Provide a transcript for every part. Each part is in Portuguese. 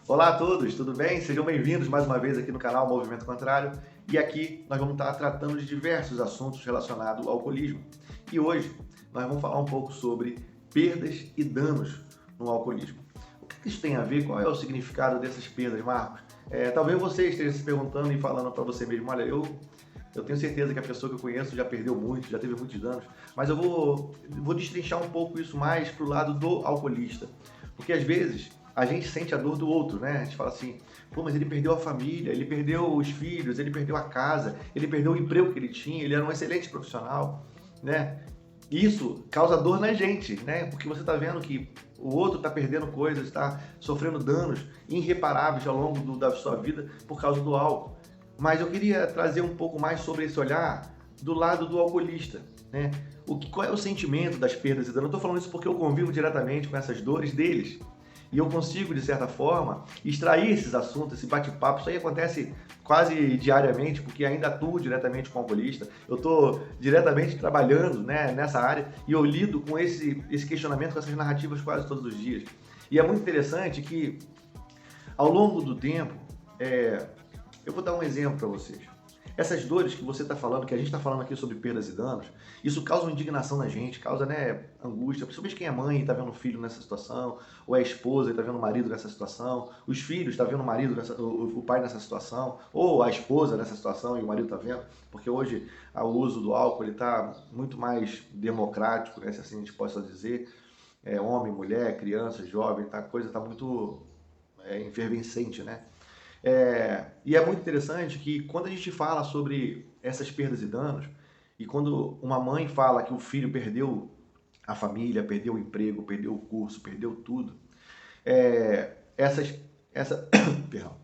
Olá a todos, tudo bem? Sejam bem-vindos mais uma vez aqui no canal Movimento Contrário. E aqui nós vamos estar tratando de diversos assuntos relacionados ao alcoolismo. E hoje nós vamos falar um pouco sobre perdas e danos no alcoolismo. O que isso tem a ver? Qual é o significado dessas perdas, Marcos? Talvez você esteja se perguntando e falando para você mesmo, olha, eu tenho certeza que a pessoa que eu conheço já perdeu muito, já teve muitos danos, mas eu vou destrinchar um pouco isso mais para o lado do alcoolista. Porque às vezes a gente sente a dor do outro, né? A gente fala assim, pô, mas ele perdeu a família, ele perdeu os filhos, ele perdeu a casa, ele perdeu o emprego que ele tinha, ele era um excelente profissional, né? Isso causa dor na gente, né? Porque você está vendo que o outro está perdendo coisas, está sofrendo danos irreparáveis ao longo da sua vida por causa do álcool. Mas eu queria trazer um pouco mais sobre esse olhar do lado do alcoolista, né? Qual é o sentimento das perdas e danos? Eu estou falando isso porque eu convivo diretamente com essas dores deles. E eu consigo, de certa forma, extrair esses assuntos, esse bate-papo. Isso aí acontece quase diariamente, porque ainda atuo diretamente com o alcoolista. Eu estou diretamente trabalhando, né, nessa área e eu lido com esse questionamento, com essas narrativas quase todos os dias. E é muito interessante que, ao longo do tempo, eu vou dar um exemplo para vocês. Essas dores que você está falando, que a gente está falando aqui sobre perdas e danos, isso causa uma indignação na gente, causa, né, angústia, principalmente quem é mãe e está vendo o filho nessa situação, ou é esposa e está vendo o marido nessa situação, os filhos estão vendo o marido, o pai nessa situação, ou a esposa nessa situação e o marido está vendo, porque hoje o uso do álcool está muito mais democrático, né, se assim a gente possa dizer, homem, mulher, criança, jovem, a coisa está muito efervescente, né? E é muito interessante que quando a gente fala sobre essas perdas e danos, e quando uma mãe fala que o filho perdeu a família, perdeu o emprego, perdeu o curso, perdeu tudo, é, essas, essa, perdão,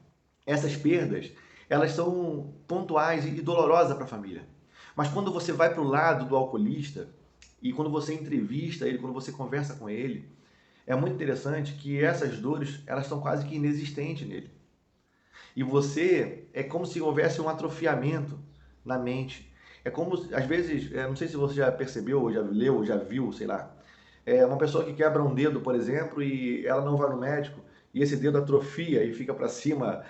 essas perdas, elas são pontuais e dolorosas para a família. Mas quando você vai para o lado do alcoolista, e quando você entrevista ele, quando você conversa com ele, é muito interessante que essas dores, elas são quase que inexistentes nele. E você, é como se houvesse um atrofiamento na mente. É como, às vezes, não sei se você já percebeu, ou já leu, ou já viu, sei lá. É uma pessoa que quebra um dedo, por exemplo, e ela não vai no médico, e esse dedo atrofia e fica para cima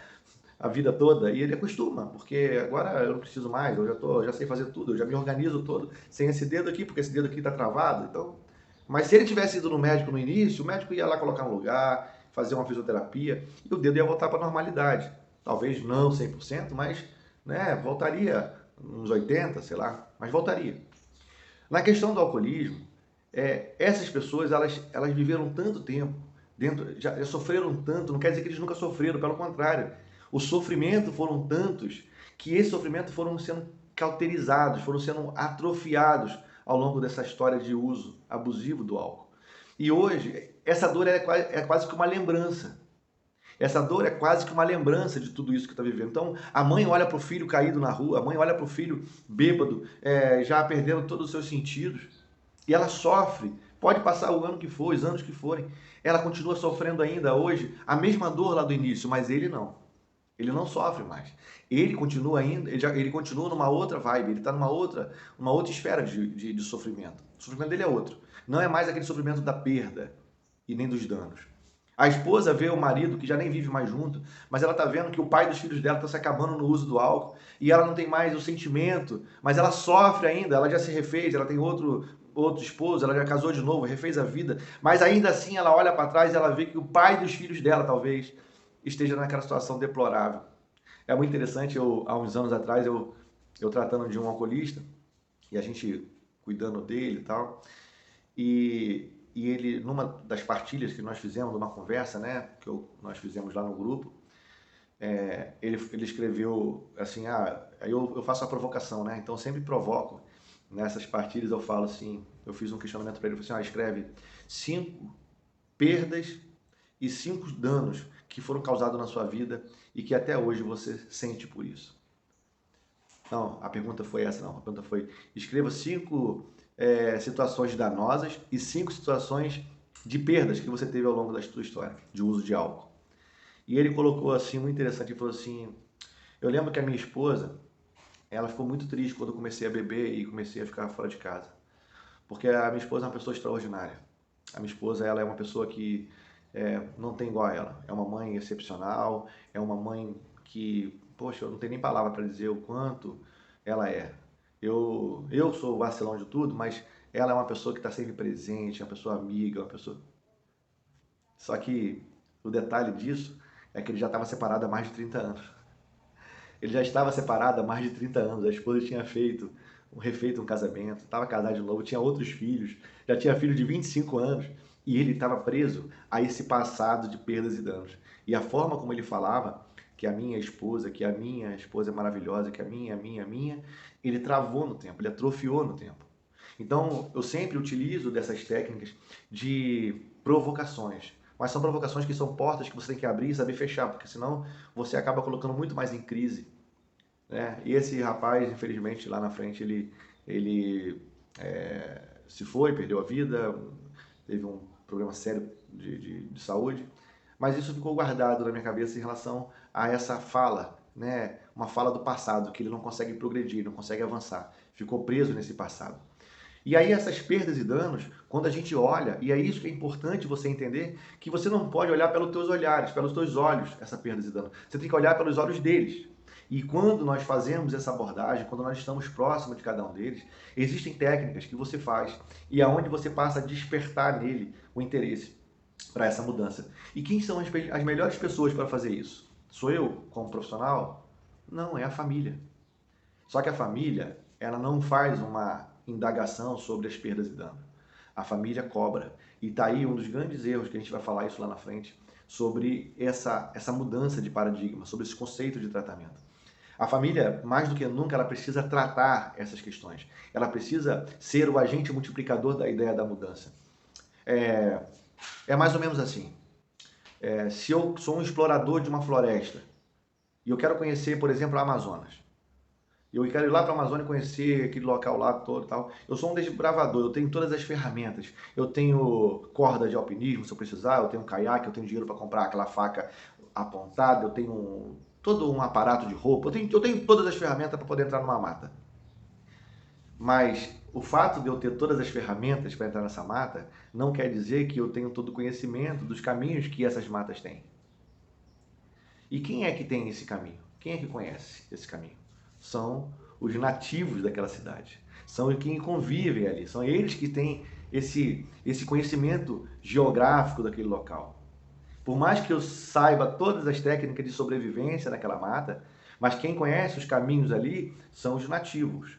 a vida toda, e ele acostuma, porque agora eu não preciso mais, já sei fazer tudo, eu já me organizo todo sem esse dedo aqui, porque esse dedo aqui está travado. Então, mas se ele tivesse ido no médico no início, o médico ia lá colocar no lugar, fazer uma fisioterapia, e o dedo ia voltar para a normalidade. Talvez não 100%, mas, né, voltaria uns 80, sei lá, mas voltaria. Na questão do alcoolismo, essas pessoas, elas viveram tanto tempo dentro, já sofreram tanto, não quer dizer que eles nunca sofreram, pelo contrário. O sofrimento foram tantos que esse sofrimento foram sendo cauterizados, foram sendo atrofiados ao longo dessa história de uso abusivo do álcool. E hoje, essa dor é quase que uma lembrança. Essa dor é quase que uma lembrança de tudo isso que está vivendo. Então, a mãe olha para o filho caído na rua, a mãe olha para o filho bêbado, já perdendo todos os seus sentidos, e ela sofre. Pode passar o ano que for, os anos que forem, ela continua sofrendo ainda hoje a mesma dor lá do início, mas ele não. Ele não sofre mais. Ele continua ainda, ele continua numa outra vibe, ele está uma outra esfera de sofrimento. O sofrimento dele é outro. Não é mais aquele sofrimento da perda e nem dos danos. A esposa vê o marido que já nem vive mais junto, mas ela está vendo que o pai dos filhos dela está se acabando no uso do álcool e ela não tem mais o sentimento, mas ela sofre ainda, ela já se refez, ela tem outro esposo, ela já casou de novo, refez a vida, mas ainda assim ela olha para trás e ela vê que o pai dos filhos dela talvez esteja naquela situação deplorável. É muito interessante, há uns anos atrás, eu tratando de um alcoolista e a gente cuidando dele e tal, e ele, numa das partilhas que nós fizemos, numa conversa, né, nós fizemos lá no grupo, ele escreveu assim, aí eu faço a provocação, né, então eu sempre provoco, nessas partilhas eu falo assim, eu fiz um questionamento para ele, eu falei assim, escreve 5 perdas e 5 danos que foram causados na sua vida e que até hoje você sente por isso. Não, a pergunta foi essa, não. A pergunta foi: escreva 5 situações danosas e 5 situações de perdas que você teve ao longo da sua história de uso de álcool. E ele colocou assim, muito interessante, ele falou assim: eu lembro que a minha esposa, ela ficou muito triste quando eu comecei a beber e comecei a ficar fora de casa. Porque a minha esposa é uma pessoa extraordinária. A minha esposa, ela é uma pessoa que não tem igual a ela. É uma mãe excepcional, é uma mãe que, poxa, eu não tenho nem palavra para dizer o quanto ela é. Eu sou o vacilão de tudo, mas ela é uma pessoa que está sempre presente, é uma pessoa amiga, uma pessoa. Só que o detalhe disso é que ele já estava separado há mais de 30 anos. Ele já estava separado há mais de 30 anos. A esposa tinha refeito um casamento, estava casado de novo, tinha outros filhos, já tinha filho de 25 anos e ele estava preso a esse passado de perdas e danos. E a forma como ele falava que que a minha esposa é maravilhosa, que a minha, ele travou no tempo, ele atrofiou no tempo. Então, eu sempre utilizo dessas técnicas de provocações, mas são provocações que são portas que você tem que abrir e saber fechar, porque senão você acaba colocando muito mais em crise, né? E esse rapaz, infelizmente, lá na frente, ele se foi, perdeu a vida, teve um problema sério de saúde, mas isso ficou guardado na minha cabeça em relação a essa fala, né? Uma fala do passado, que ele não consegue progredir, não consegue avançar, ficou preso nesse passado. E aí essas perdas e danos, quando a gente olha, e é isso que é importante você entender, que você não pode olhar pelos teus olhares, pelos teus olhos, essa perdas e danos. Você tem que olhar pelos olhos deles. E quando nós fazemos essa abordagem, quando nós estamos próximos de cada um deles, existem técnicas que você faz e aonde você passa a despertar nele o interesse para essa mudança. E quem são as melhores pessoas para fazer isso? Sou eu, como profissional? Não, é a família. Só que a família, ela não faz uma indagação sobre as perdas e danos. A família cobra. E está aí um dos grandes erros, que a gente vai falar isso lá na frente, sobre essa mudança de paradigma, sobre esse conceito de tratamento. A família, mais do que nunca, ela precisa tratar essas questões. Ela precisa ser o agente multiplicador da ideia da mudança. É, é mais ou menos assim. Se eu sou um explorador de uma floresta e eu quero conhecer, por exemplo, a Amazonas, eu quero ir lá para a Amazônia conhecer aquele local lá todo e tal. Eu sou um desbravador, eu tenho todas as ferramentas. Eu tenho corda de alpinismo, se eu precisar, eu tenho um caiaque, eu tenho dinheiro para comprar aquela faca apontada, eu tenho todo um aparato de roupa, eu tenho todas as ferramentas para poder entrar numa mata. Mas o fato de eu ter todas as ferramentas para entrar nessa mata não quer dizer que eu tenho todo o conhecimento dos caminhos que essas matas têm. E quem é que tem esse caminho? Quem é que conhece esse caminho? São os nativos daquela cidade. São quem convivem ali. São eles que têm esse conhecimento geográfico daquele local. Por mais que eu saiba todas as técnicas de sobrevivência naquela mata, mas quem conhece os caminhos ali são os nativos.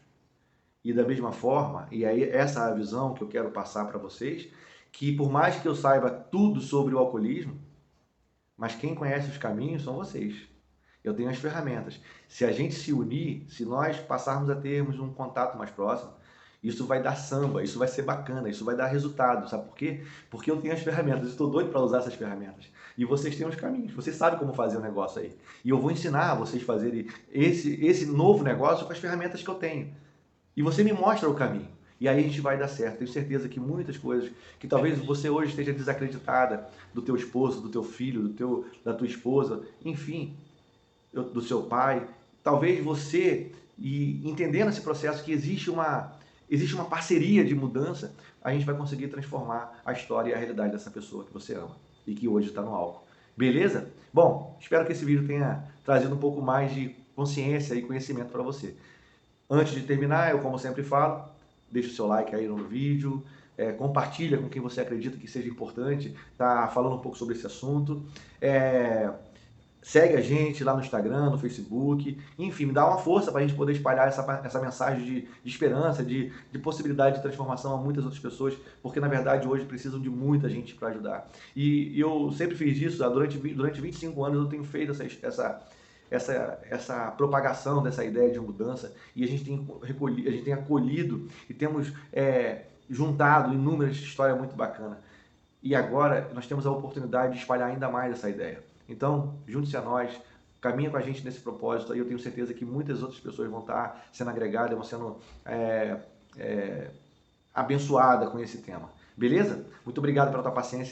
E da mesma forma, e aí essa é a visão que eu quero passar para vocês, que por mais que eu saiba tudo sobre o alcoolismo, mas quem conhece os caminhos são vocês. Eu tenho as ferramentas. Se a gente se unir, se nós passarmos a termos um contato mais próximo, isso vai dar samba, isso vai ser bacana, isso vai dar resultado. Sabe por quê? Porque eu tenho as ferramentas, estou doido para usar essas ferramentas. E vocês têm os caminhos, vocês sabem como fazer o negócio aí. E eu vou ensinar vocês a fazerem esse novo negócio com as ferramentas que eu tenho. E você me mostra o caminho. E aí a gente vai dar certo. Tenho certeza que muitas coisas que talvez você hoje esteja desacreditada do teu esposo, do teu filho, da tua esposa, enfim, do seu pai. Talvez você, e entendendo esse processo que existe uma parceria de mudança, a gente vai conseguir transformar a história e a realidade dessa pessoa que você ama e que hoje está no álcool. Beleza? Bom, espero que esse vídeo tenha trazido um pouco mais de consciência e conhecimento para você. Antes de terminar, eu como sempre falo, deixa o seu like aí no vídeo, compartilha com quem você acredita que seja importante, tá falando um pouco sobre esse assunto. Segue a gente lá no Instagram, no Facebook, enfim, me dá uma força para a gente poder espalhar essa mensagem de esperança, de possibilidade de transformação a muitas outras pessoas, porque na verdade hoje precisam de muita gente para ajudar. E eu sempre fiz isso, durante 25 anos eu tenho feito essa propagação dessa ideia de mudança e a gente tem acolhido e temos juntado inúmeras histórias muito bacanas. E agora nós temos a oportunidade de espalhar ainda mais essa ideia. Então, junte-se a nós, caminha com a gente nesse propósito, e eu tenho certeza que muitas outras pessoas vão estar sendo agregadas, vão sendo abençoadas com esse tema. Beleza? Muito obrigado pela tua paciência.